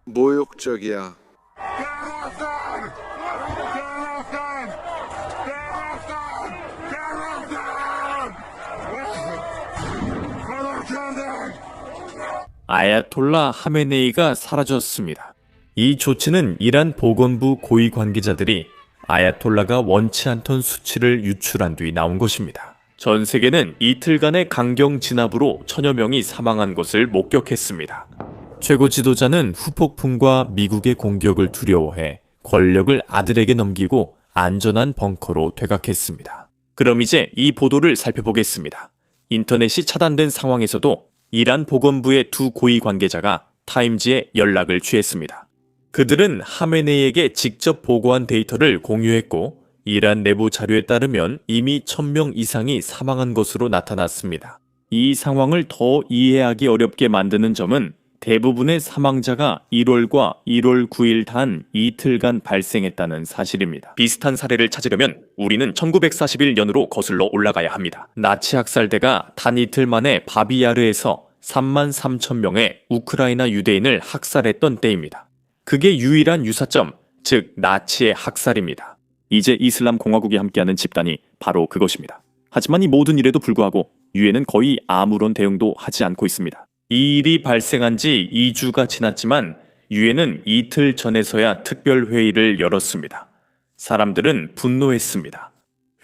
모욕적이야. 아야톨라 하메네이가 사라졌습니다. 이 조치는 이란 보건부 고위 관계자들이 아야톨라가 원치 않던 수치를 유출한 뒤 나온 것입니다. 전 세계는 이틀간의 강경 진압으로 천여 명이 사망한 것을 목격했습니다. 최고 지도자는 후폭풍과 미국의 공격을 두려워해 권력을 아들에게 넘기고 안전한 벙커로 퇴각했습니다. 그럼 이제 이 보도를 살펴보겠습니다. 인터넷이 차단된 상황에서도 이란 보건부의 두 고위 관계자가 타임지에 연락을 취했습니다. 그들은 하메네이에게 직접 보고한 데이터를 공유했고 이란 내부 자료에 따르면 이미 1000명 이상이 사망한 것으로 나타났습니다. 이 상황을 더 이해하기 어렵게 만드는 점은 대부분의 사망자가 1월과 1월 9일 단 이틀간 발생했다는 사실입니다. 비슷한 사례를 찾으려면 우리는 1941년으로 거슬러 올라가야 합니다. 나치 학살대가 단 이틀 만에 바비야르에서 33,000명의 우크라이나 유대인을 학살했던 때입니다. 그게 유일한 유사점, 즉 나치의 학살입니다. 이제 이슬람 공화국이 함께하는 집단이 바로 그것입니다. 하지만 이 모든 일에도 불구하고 유엔은 거의 아무런 대응도 하지 않고 있습니다. 이 일이 발생한 지 2주가 지났지만 유엔은 이틀 전에서야 특별회의를 열었습니다. 사람들은 분노했습니다.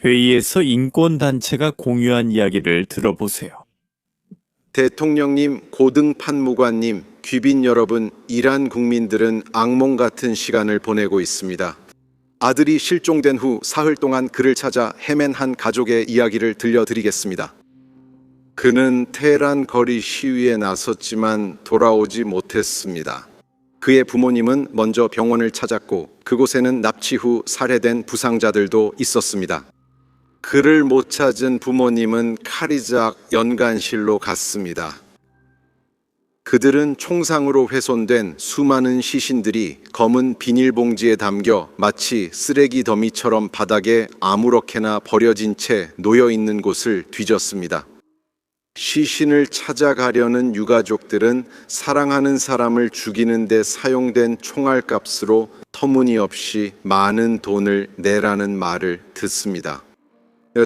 회의에서 인권단체가 공유한 이야기를 들어보세요. 대통령님, 고등 판무관님, 귀빈 여러분, 이란 국민들은 악몽 같은 시간을 보내고 있습니다. 아들이 실종된 후 사흘 동안 그를 찾아 헤맨 한 가족의 이야기를 들려드리겠습니다. 그는 테헤란 거리 시위에 나섰지만 돌아오지 못했습니다. 그의 부모님은 먼저 병원을 찾았고 그곳에는 납치 후 살해된 부상자들도 있었습니다. 그를 못 찾은 부모님은 카리작 연간실로 갔습니다. 그들은 총상으로 훼손된 수많은 시신들이 검은 비닐봉지에 담겨 마치 쓰레기 더미처럼 바닥에 아무렇게나 버려진 채 놓여 있는 곳을 뒤졌습니다. 시신을 찾아가려는 유가족들은 사랑하는 사람을 죽이는 데 사용된 총알값으로 터무니없이 많은 돈을 내라는 말을 듣습니다.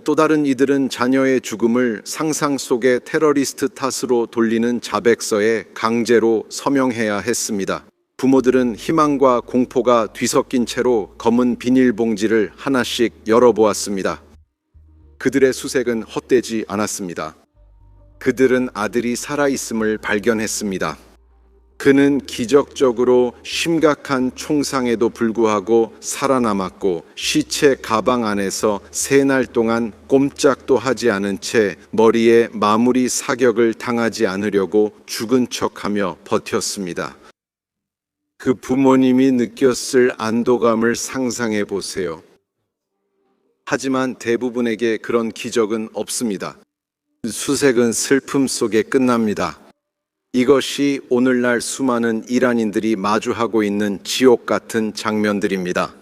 또 다른 이들은 자녀의 죽음을 상상 속의 테러리스트 탓으로 돌리는 자백서에 강제로 서명해야 했습니다. 부모들은 희망과 공포가 뒤섞인 채로 검은 비닐봉지를 하나씩 열어보았습니다. 그들의 수색은 헛되지 않았습니다. 그들은 아들이 살아있음을 발견했습니다. 그는 기적적으로 심각한 총상에도 불구하고 살아남았고 시체 가방 안에서 3날 동안 꼼짝도 하지 않은 채 머리에 마무리 사격을 당하지 않으려고 죽은 척하며 버텼습니다. 그 부모님이 느꼈을 안도감을 상상해 보세요. 하지만 대부분에게 그런 기적은 없습니다. 수색은 슬픔 속에 끝납니다. 이것이 오늘날 수많은 이란인들이 마주하고 있는 지옥 같은 장면들입니다.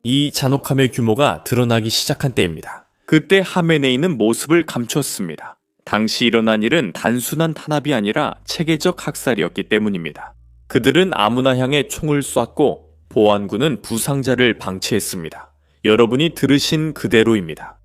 이 잔혹함의 규모가 드러나기 시작한 때입니다. 그때 하메네이는 모습을 감췄습니다. 당시 일어난 일은 단순한 탄압이 아니라 체계적 학살이었기 때문입니다. 그들은 아무나 향해 총을 쐈고 보안군은 부상자를 방치했습니다. 여러분이 들으신 그대로입니다.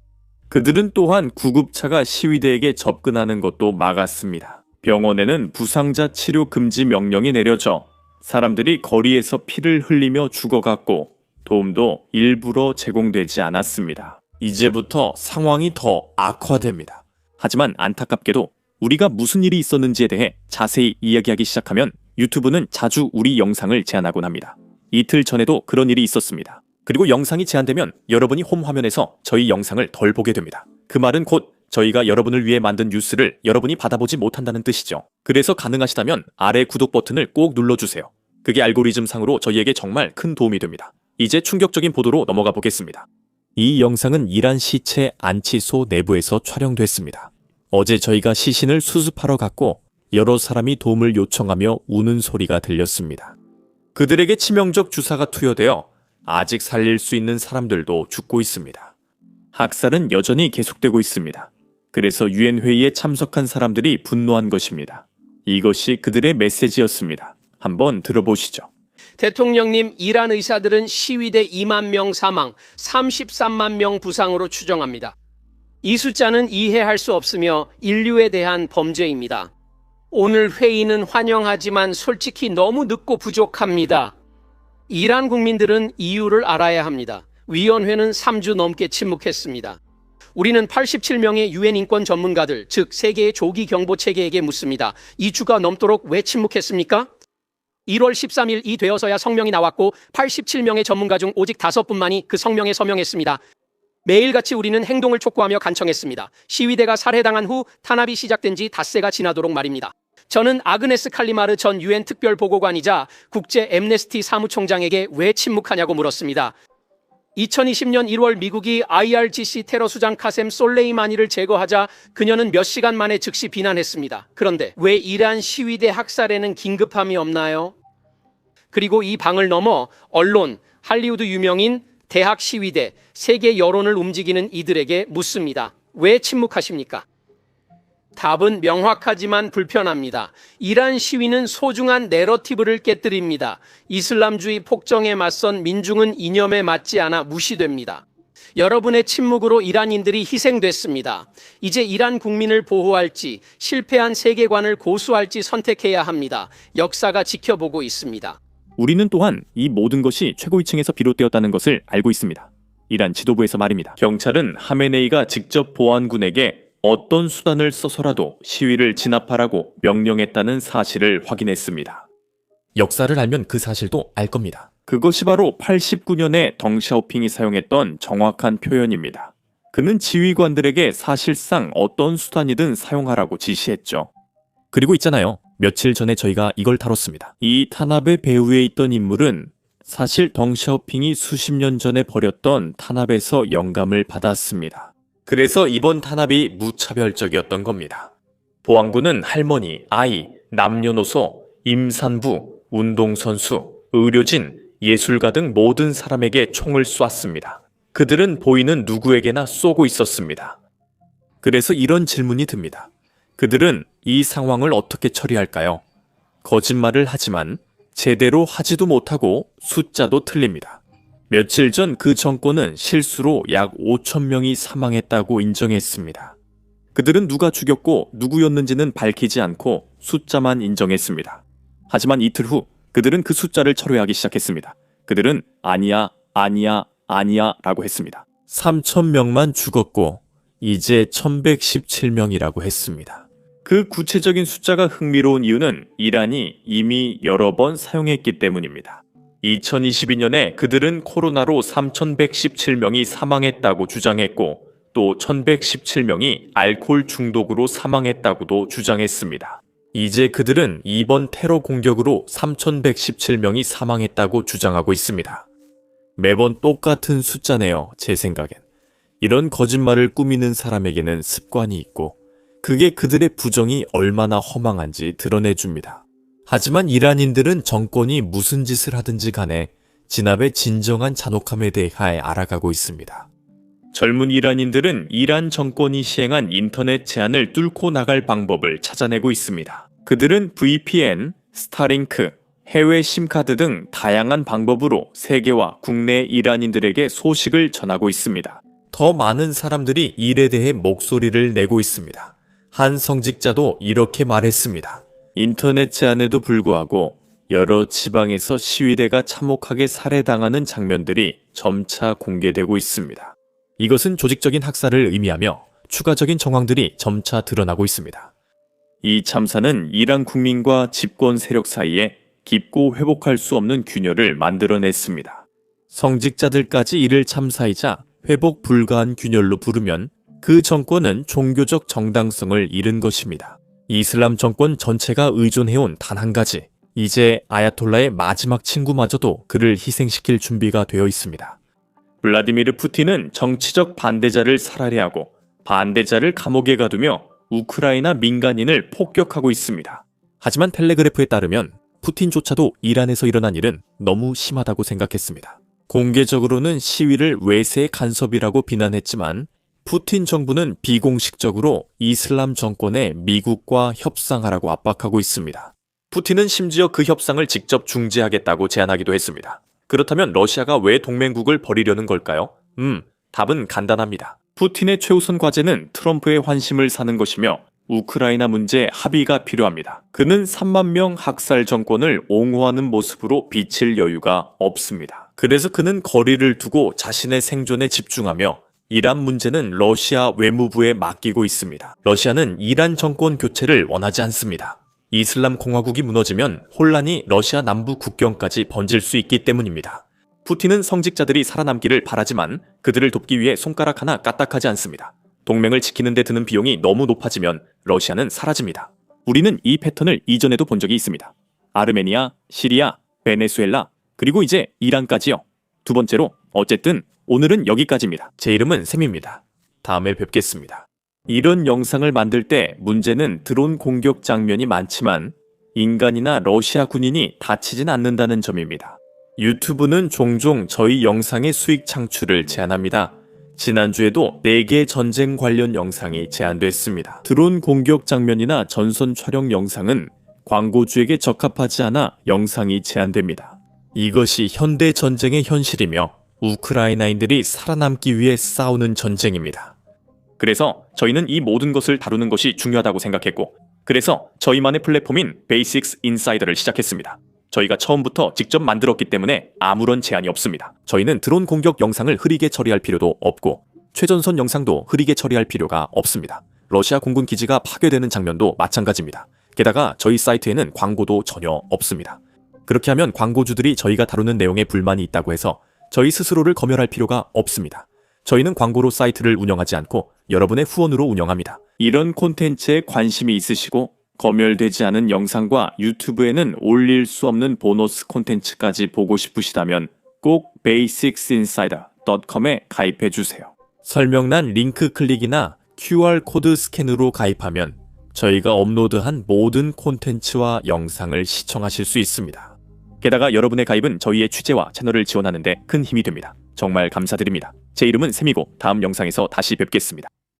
그들은 또한 구급차가 시위대에게 접근하는 것도 막았습니다. 병원에는 부상자 치료 금지 명령이 내려져 사람들이 거리에서 피를 흘리며 죽어갔고 도움도 일부러 제공되지 않았습니다. 이제부터 상황이 더 악화됩니다. 하지만 안타깝게도 우리가 무슨 일이 있었는지에 대해 자세히 이야기하기 시작하면 유튜브는 자주 우리 영상을 제한하곤 합니다. 이틀 전에도 그런 일이 있었습니다. 그리고 영상이 제한되면 여러분이 홈 화면에서 저희 영상을 덜 보게 됩니다. 그 말은 곧 저희가 여러분을 위해 만든 뉴스를 여러분이 받아보지 못한다는 뜻이죠. 그래서 가능하시다면 아래 구독 버튼을 꼭 눌러주세요. 그게 알고리즘상으로 저희에게 정말 큰 도움이 됩니다. 이제 충격적인 보도로 넘어가 보겠습니다. 이 영상은 이란 시체 안치소 내부에서 촬영됐습니다. 어제 저희가 시신을 수습하러 갔고 여러 사람이 도움을 요청하며 우는 소리가 들렸습니다. 그들에게 치명적 주사가 투여되어 아직 살릴 수 있는 사람들도 죽고 있습니다. 학살은 여전히 계속되고 있습니다. 그래서 유엔 회의에 참석한 사람들이 분노한 것입니다. 이것이 그들의 메시지였습니다. 한번 들어보시죠. 대통령님, 이란 의사들은 시위대 2만 명 사망, 33만 명 부상으로 추정합니다. 이 숫자는 이해할 수 없으며 인류에 대한 범죄입니다. 오늘 회의는 환영하지만 솔직히 너무 늦고 부족합니다. 이란 국민들은 이유를 알아야 합니다. 위원회는 3주 넘게 침묵했습니다. 우리는 87명의 유엔 인권 전문가들, 즉 세계의 조기 경보 체계에게 묻습니다. 2주가 넘도록 왜 침묵했습니까? 1월 13일 이 되어서야 성명이 나왔고 87명의 전문가 중 오직 5분만이 그 성명에 서명했습니다. 매일같이 우리는 행동을 촉구하며 간청했습니다. 시위대가 살해당한 후 탄압이 시작된 지 닷새가 지나도록 말입니다. 저는 아그네스 칼리마르 전 유엔 특별보고관이자 국제 엠네스티 사무총장에게 왜 침묵하냐고 물었습니다. 2020년 1월 미국이 IRGC 테러 수장 카셈 솔레이마니를 제거하자 그녀는 몇 시간 만에 즉시 비난했습니다. 그런데 왜 이란 시위대 학살에는 긴급함이 없나요? 그리고 이 방을 넘어 언론, 할리우드 유명인, 대학 시위대, 세계 여론을 움직이는 이들에게 묻습니다. 왜 침묵하십니까? 답은 명확하지만 불편합니다. 이란 시위는 소중한 내러티브를 깨뜨립니다. 이슬람주의 폭정에 맞선 민중은 이념에 맞지 않아 무시됩니다. 여러분의 침묵으로 이란인들이 희생됐습니다. 이제 이란 국민을 보호할지 실패한 세계관을 고수할지 선택해야 합니다. 역사가 지켜보고 있습니다. 우리는 또한 이 모든 것이 최고위층에서 비롯되었다는 것을 알고 있습니다. 이란 지도부에서 말입니다. 경찰은 하메네이가 직접 보안군에게 어떤 수단을 써서라도 시위를 진압하라고 명령했다는 사실을 확인했습니다. 역사를 알면 그 사실도 알 겁니다. 그것이 바로 89년에 덩샤오핑이 사용했던 정확한 표현입니다. 그는 지휘관들에게 사실상 어떤 수단이든 사용하라고 지시했죠. 그리고 있잖아요. 며칠 전에 저희가 이걸 다뤘습니다. 이 탄압의 배후에 있던 인물은 사실 덩샤오핑이 수십 년 전에 벌였던 탄압에서 영감을 받았습니다. 그래서 이번 탄압이 무차별적이었던 겁니다. 보안군은 할머니, 아이, 남녀노소, 임산부, 운동선수, 의료진, 예술가 등 모든 사람에게 총을 쐈습니다. 그들은 보이는 누구에게나 쏘고 있었습니다. 그래서 이런 질문이 듭니다. 그들은 이 상황을 어떻게 처리할까요? 거짓말을 하지만 제대로 하지도 못하고 숫자도 틀립니다. 며칠 전 그 정권은 실수로 약 5,000명이 사망했다고 인정했습니다. 그들은 누가 죽였고 누구였는지는 밝히지 않고 숫자만 인정했습니다. 하지만 이틀 후 그들은 그 숫자를 철회하기 시작했습니다. 그들은 아니야, 아니야, 아니야 라고 했습니다. 3,000명만 죽었고 이제 1,117명이라고 했습니다. 그 구체적인 숫자가 흥미로운 이유는 이란이 이미 여러 번 사용했기 때문입니다. 2022년에 그들은 코로나로 3,117명이 사망했다고 주장했고 또 1,117명이 알코올 중독으로 사망했다고도 주장했습니다. 이제 그들은 이번 테러 공격으로 3,117명이 사망했다고 주장하고 있습니다. 매번 똑같은 숫자네요, 제 생각엔. 이런 거짓말을 꾸미는 사람에게는 습관이 있고 그게 그들의 부정이 얼마나 허망한지 드러내줍니다. 하지만 이란인들은 정권이 무슨 짓을 하든지 간에 진압의 진정한 잔혹함에 대해 알아가고 있습니다. 젊은 이란인들은 이란 정권이 시행한 인터넷 제한을 뚫고 나갈 방법을 찾아내고 있습니다. 그들은 VPN, 스타링크, 해외 심카드 등 다양한 방법으로 세계와 국내 이란인들에게 소식을 전하고 있습니다. 더 많은 사람들이 일에 대해 목소리를 내고 있습니다. 한 성직자도 이렇게 말했습니다. 인터넷 제한에도 불구하고 여러 지방에서 시위대가 참혹하게 살해당하는 장면들이 점차 공개되고 있습니다. 이것은 조직적인 학살을 의미하며 추가적인 정황들이 점차 드러나고 있습니다. 이 참사는 이란 국민과 집권 세력 사이에 깊고 회복할 수 없는 균열을 만들어냈습니다. 성직자들까지 이를 참사이자 회복 불가한 균열로 부르면 그 정권은 종교적 정당성을 잃은 것입니다. 이슬람 정권 전체가 의존해온 단 한 가지, 이제 아야톨라의 마지막 친구마저도 그를 희생시킬 준비가 되어 있습니다. 블라디미르 푸틴은 정치적 반대자를 살해하고 반대자를 감옥에 가두며 우크라이나 민간인을 폭격하고 있습니다. 하지만 텔레그래프에 따르면 푸틴조차도 이란에서 일어난 일은 너무 심하다고 생각했습니다. 공개적으로는 시위를 외세의 간섭이라고 비난했지만 푸틴 정부는 비공식적으로 이슬람 정권에 미국과 협상하라고 압박하고 있습니다. 푸틴은 심지어 그 협상을 직접 중재하겠다고 제안하기도 했습니다. 그렇다면 러시아가 왜 동맹국을 버리려는 걸까요? 답은 간단합니다. 푸틴의 최우선 과제는 트럼프의 환심을 사는 것이며 우크라이나 문제 합의가 필요합니다. 그는 3만 명 학살 정권을 옹호하는 모습으로 비칠 여유가 없습니다. 그래서 그는 거리를 두고 자신의 생존에 집중하며 이란 문제는 러시아 외무부에 맡기고 있습니다. 러시아는 이란 정권 교체를 원하지 않습니다. 이슬람 공화국이 무너지면 혼란이 러시아 남부 국경까지 번질 수 있기 때문입니다. 푸틴은 성직자들이 살아남기를 바라지만 그들을 돕기 위해 손가락 하나 까딱하지 않습니다. 동맹을 지키는 데 드는 비용이 너무 높아지면 러시아는 사라집니다. 우리는 이 패턴을 이전에도 본 적이 있습니다. 아르메니아, 시리아, 베네수엘라, 그리고 이제 이란까지요. 두 번째로, 어쨌든 오늘은 여기까지입니다. 제 이름은 샘입니다. 다음에 뵙겠습니다. 이런 영상을 만들 때 문제는 드론 공격 장면이 많지만 인간이나 러시아 군인이 다치진 않는다는 점입니다. 유튜브는 종종 저희 영상의 수익 창출을 제한합니다. 지난주에도 4개 전쟁 관련 영상이 제한됐습니다. 드론 공격 장면이나 전선 촬영 영상은 광고주에게 적합하지 않아 영상이 제한됩니다. 이것이 현대 전쟁의 현실이며 우크라이나인들이 살아남기 위해 싸우는 전쟁입니다. 그래서 저희는 이 모든 것을 다루는 것이 중요하다고 생각했고, 그래서 저희만의 플랫폼인 베이식스 인사이더를 시작했습니다. 저희가 처음부터 직접 만들었기 때문에 아무런 제한이 없습니다. 저희는 드론 공격 영상을 흐리게 처리할 필요도 없고 최전선 영상도 흐리게 처리할 필요가 없습니다. 러시아 공군 기지가 파괴되는 장면도 마찬가지입니다. 게다가 저희 사이트에는 광고도 전혀 없습니다. 그렇게 하면 광고주들이 저희가 다루는 내용에 불만이 있다고 해서 저희 스스로를 검열할 필요가 없습니다. 저희는 광고로 사이트를 운영하지 않고 여러분의 후원으로 운영합니다. 이런 콘텐츠에 관심이 있으시고 검열되지 않은 영상과 유튜브에는 올릴 수 없는 보너스 콘텐츠까지 보고 싶으시다면 꼭 basicsinsider.com에 가입해주세요. 설명란 링크 클릭이나 QR코드 스캔으로 가입하면 저희가 업로드한 모든 콘텐츠와 영상을 시청하실 수 있습니다. 게다가 여러분의 가입은 저희의 취재와 채널을 지원하는 데 큰 힘이 됩니다. 정말 감사드립니다. 제 이름은 샘이고 다음 영상에서 다시 뵙겠습니다.